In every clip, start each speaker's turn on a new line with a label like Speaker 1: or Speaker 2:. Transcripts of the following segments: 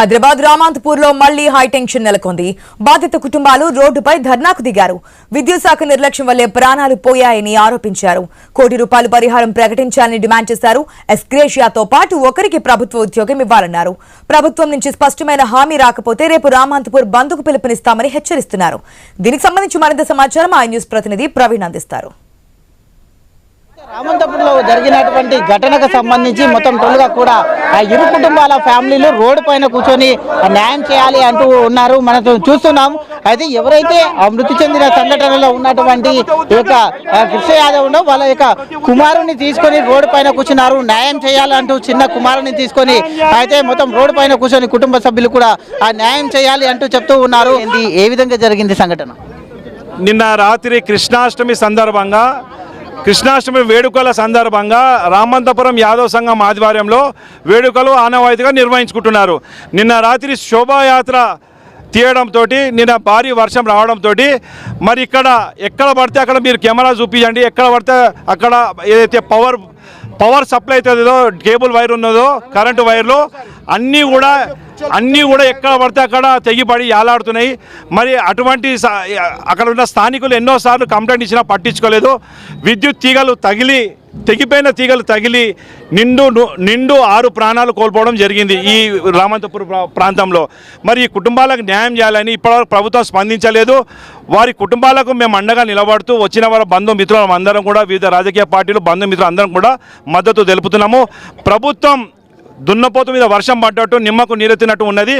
Speaker 1: హైదరాబాద్ రామాంతపూర్ లో మళ్లీ high tension నెలకొంది. బాధిత కుటుంబాలు రోడ్డుపై ధర్నాకు దిగారు. విద్యుత్ శాఖ నిర్లక్ష్యం వల్లే ప్రాణాలు పోయాయని ఆరోపించారు. కోటి రూపాయల పరిహారం ప్రకటించాలని డిమాండ్ చేశారు. ఎస్గ్రేషియాతో పాటు ఒకరికి ప్రభుత్వ ఉద్యోగం ఇవ్వాలన్నారు. ప్రభుత్వం నుంచి స్పష్టమైన హామీ రాకపోతే రేపు రామాంతపూర్ బంద్కు పిలుపునిస్తామని హెచ్చరిస్తున్నారు. దీనికి సంబంధించి మరింత సమాచారం ఐ న్యూస్ ప్రతినిధి ప్రవీణ్ అందిస్తారు.
Speaker 2: రామంతపూర్లో జరిగినటువంటి ఘటనకు సంబంధించి మొత్తం టోల్గా కూడా ఆ ఇరు కుటుంబాల ఫ్యామిలీలు రోడ్డు పైన కూర్చొని న్యాయం చేయాలి అంటూ ఉన్నారు. మనం చూస్తున్నాం. అయితే ఎవరైతే మృతి చెందిన సంఘటనలో ఉన్నటువంటి యొక్క కృష్ణ యాదవ్ ఉండో వాళ్ళ యొక్క కుమారుని తీసుకొని రోడ్డు పైన కూర్చున్నారు. న్యాయం చేయాలంటూ చిన్న కుమారుని తీసుకొని అయితే మొత్తం రోడ్డు పైన కూర్చొని కుటుంబ సభ్యులు కూడా ఆ న్యాయం చేయాలి అంటూ చెప్తూ ఉన్నారు. ఏ విధంగా జరిగింది సంఘటన?
Speaker 3: నిన్న రాత్రి కృష్ణాష్టమి సందర్భంగా కృష్ణాష్టమి వేడుకల సందర్భంగా రామంతపురం యాదవ్ సంఘం ఆధ్వర్యంలో వేడుకలు ఆనవాయితీగా నిర్వహించుకుంటున్నారు. నిన్న రాత్రి శోభాయాత్ర తీయడంతో నిన్న భారీ వర్షం రావడంతో మరి ఎక్కడ పడితే అక్కడ మీరు కెమెరా చూపించండి, ఎక్కడ పడితే అక్కడ ఏదైతే పవర్ సప్లై అవుతుందో కేబుల్ వైర్ ఉన్నదో కరెంటు వైర్లు అన్నీ కూడా ఎక్కడ పడితే అక్కడ తెగిపడి యాలాడుతున్నాయి. మరి అటువంటి అక్కడ ఉన్న స్థానికులు ఎన్నోసార్లు కంప్లైంట్ ఇచ్చినా పట్టించుకోలేదు. విద్యుత్ తెగిపోయిన తీగలు తగిలి నిండు 6 ప్రాణాలు కోల్పోవడం జరిగింది ఈ రామంతపూర్ ప్రాంతంలో. మరి ఈ కుటుంబాలకు న్యాయం చేయాలని ఇప్పటివరకు ప్రభుత్వం స్పందించలేదు. వారి కుటుంబాలకు మేము అండగా నిలబడుతూ వచ్చిన వారి బంధుమిత్రులు అందరం కూడా వివిధ రాజకీయ పార్టీలు బంధుమిత్రులు అందరం కూడా మద్దతు తెలుపుతున్నాము. ప్రభుత్వం దున్నపోతు మీద వర్షం పడ్డట్టు నిమ్మకు నీరెత్తినట్టు ఉన్నది.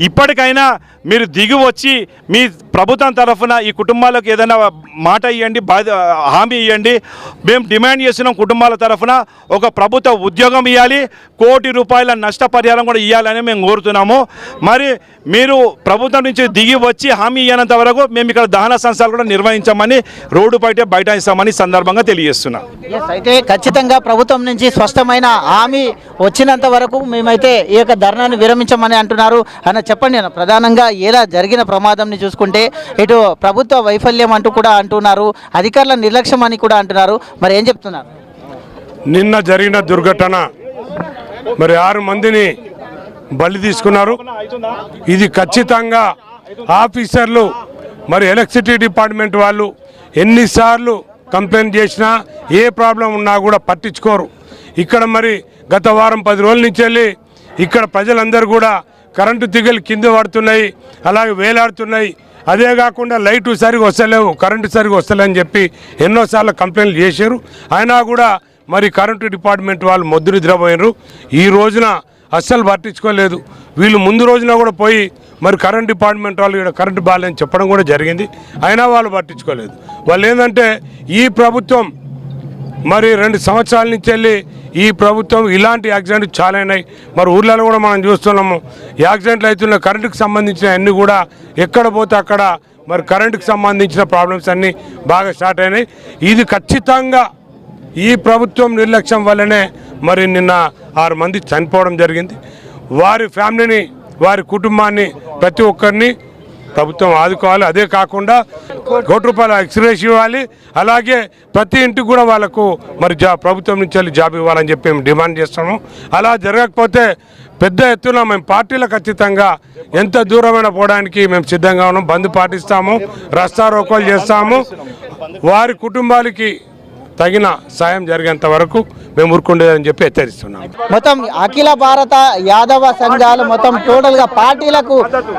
Speaker 3: ఇప్పటికైనా మీరు దిగి వచ్చి మీ ప్రభుత్వం తరఫున ఈ కుటుంబాలకు ఏదైనా మాట ఇవ్వండి, హామీ ఇవ్వండి. మేము డిమాండ్ చేస్తున్నాం కుటుంబాల తరఫున ఒక ప్రభుత్వ ఉద్యోగం ఇవ్వాలి, కోటి రూపాయల నష్టపరిహారం కూడా ఇవ్వాలని మేము కోరుతున్నాము. మరి మీరు ప్రభుత్వం నుంచి దిగి వచ్చి హామీ ఇవ్వనంత వరకు మేము ఇక్కడ దహన సంస్థలు కూడా నిర్వహించామని రోడ్డు బైఠాయిస్తామని సందర్భంగా తెలియజేస్తున్నాం.
Speaker 2: అయితే ఖచ్చితంగా ప్రభుత్వం నుంచి స్పష్టమైన హామీ వచ్చినంత వరకు మేమైతే ఈ యొక్క ధర్నాను విరమించమని అంటున్నారు. అన్న చెప్పండి అన్న, ప్రధానంగా ఎలా జరిగిన ప్రమాదంని చూసుకుంటే ఇటు ప్రభుత్వ వైఫల్యం అంటూ కూడా అంటున్నారు, అధికారుల నిర్లక్ష్యం అని కూడా అంటున్నారు. మరి ఏం చెప్తున్నారు?
Speaker 4: నిన్న జరిగిన దుర్ఘటన మరి 6 మందిని బలి తీసుకున్నారు. ఇది ఖచ్చితంగా ఆఫీసర్లు మరి ఎలక్ట్రిసిటీ డిపార్ట్మెంట్ వాళ్ళు ఎన్నిసార్లు కంప్లైంట్ చేసినా ఏ ప్రాబ్లం ఉన్నా కూడా పట్టించుకోరు. ఇక్కడ మరి గత వారం 10 రోజుల నుంచి వెళ్ళి ఇక్కడ ప్రజలందరూ కూడా కరెంటు తీగలు కింద పడుతున్నాయి, అలాగే వేలాడుతున్నాయి. అదే కాకుండా లైటు సరిగా వస్తలేవు, కరెంటు సరిగా వస్తలేని చెప్పి ఎన్నోసార్లు కంప్లైంట్లు చేశారు. అయినా కూడా మరి కరెంటు డిపార్ట్మెంట్ వాళ్ళు మొద్దు నిద్రపోయినారు. ఈ రోజున అస్సలు పట్టించుకోలేదు. వీళ్ళు ముందు రోజున కూడా పోయి మరి కరెంట్ డిపార్ట్మెంట్ వాళ్ళు ఇక్కడ కరెంటు బాగాలేని చెప్పడం కూడా జరిగింది. అయినా వాళ్ళు పట్టించుకోలేదు. వాళ్ళు ఏంటంటే ఈ ప్రభుత్వం మరి 2 సంవత్సరాల నుంచి వెళ్ళి ఈ ప్రభుత్వం ఇలాంటి యాక్సిడెంట్లు చాలా అయినాయి. మరి ఊర్లలో కూడా మనం చూస్తున్నాము. యాక్సిడెంట్లు అవుతున్న కరెంటుకు సంబంధించిన అన్నీ కూడా ఎక్కడ పోతే అక్కడ మరి కరెంటుకు సంబంధించిన ప్రాబ్లమ్స్ అన్నీ బాగా స్టార్ట్ అయినాయి. ఇది ఖచ్చితంగా ఈ ప్రభుత్వం నిర్లక్ష్యం వల్లనే మరి నిన్న 6 మంది చనిపోవడం జరిగింది. వారి ఫ్యామిలీని, వారి కుటుంబాన్ని ప్రతి ఒక్కరిని ప్రభుత్వం ఆదుకోవాలి. అదే కాకుండా కోటి రూపాయల ఎక్స్గ్రేస్ ఇవ్వాలి. అలాగే ప్రతి ఇంటికి కూడా వాళ్ళకు మరి ప్రభుత్వం నుంచి వెళ్ళి జాబ్ ఇవ్వాలని చెప్పి మేము డిమాండ్ చేస్తాము. అలా జరగకపోతే పెద్ద ఎత్తున మేము పార్టీలకు ఖచ్చితంగా ఎంత దూరమైన పోవడానికి మేము సిద్ధంగా ఉన్నాం. బంద్ పాటిస్తాము, రస్తా రోకోలు చేస్తాము. వారి కుటుంబాలకి తగిన సాయం జరిగేంత వరకు మేము ఊరుకుండేదని చెప్పి హెచ్చరిస్తున్నాం.
Speaker 2: మొత్తం అఖిల భారత యాదవ సంఘాలు మొత్తం టోటల్గా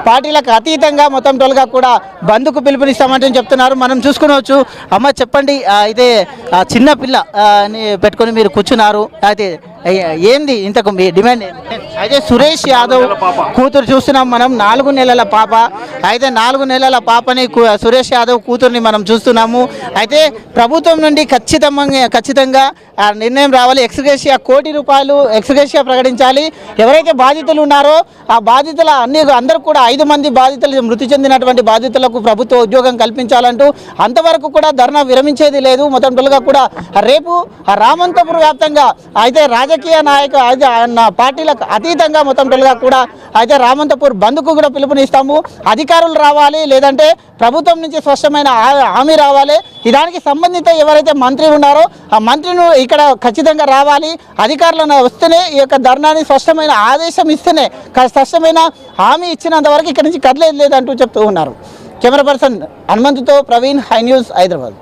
Speaker 2: పార్టీలకు అతీతంగా మొత్తం టోల్గా కూడా బంద్కు పిలుపునిస్తామంటే చెప్తున్నారు. మనం చూసుకునవచ్చు. అమ్మ చెప్పండి, అయితే చిన్న పిల్ల పెట్టుకొని మీరు కూర్చున్నారు, అయితే ఏంది ఇంతకు మీ డిమాండ్ ఏంది? అయితే సురేష్ యాదవ్ కూతురు చూస్తున్నాం మనం, 4 నెలల పాప. అయితే 4 నెలల పాపని సురేష్ యాదవ్ కూతుర్ని మనం చూస్తున్నాము. అయితే ప్రభుత్వం నుండి ఖచ్చితంగా నిర్ణయం రావాలి. ఎక్స్గ్రేషియా కోటి రూపాయలు ఎక్స్గ్రేషియా ప్రకటించాలి. ఎవరైతే బాధితులు ఉన్నారో ఆ బాధితుల అందరూ కూడా 5 మంది బాధితులు మృతి చెందినటువంటి బాధితులకు ప్రభుత్వ ఉద్యోగం కల్పించాలంటూ అంతవరకు కూడా ధర్నా విరమించేది లేదు. మొత్తం టోల్గా కూడా రేపు రామంతపూర్ వ్యాప్తంగా అయితే రాజకీయ పార్టీలకు అతీతంగా మొత్తం టోల్గా కూడా అయితే రామంతపూర్ బంద్కు కూడా పిలుపునిస్తాము. అధికారులు రావాలి, లేదంటే ప్రభుత్వం నుంచి స్పష్టమైన హామీ రావాలి. దానికి సంబంధిత ఎవరైతే మంత్రి ఉన్నారో ఆ మంత్రిని ఇక్కడ ఖచ్చితంగా రావాలి. అధికారులను వస్తేనే ఈ యొక్క ధర్నాని స్పష్టమైన ఆదేశం ఇస్తేనే, స్పష్టమైన హామీ ఇచ్చినంత వరకు ఇక్కడి నుంచి కదిలేదు లేదంటూ చెప్తూ ఉన్నారు. కెమెరా పర్సన్ హనుమంతుతో ప్రవీణ్, హై న్యూస్, హైదరాబాద్.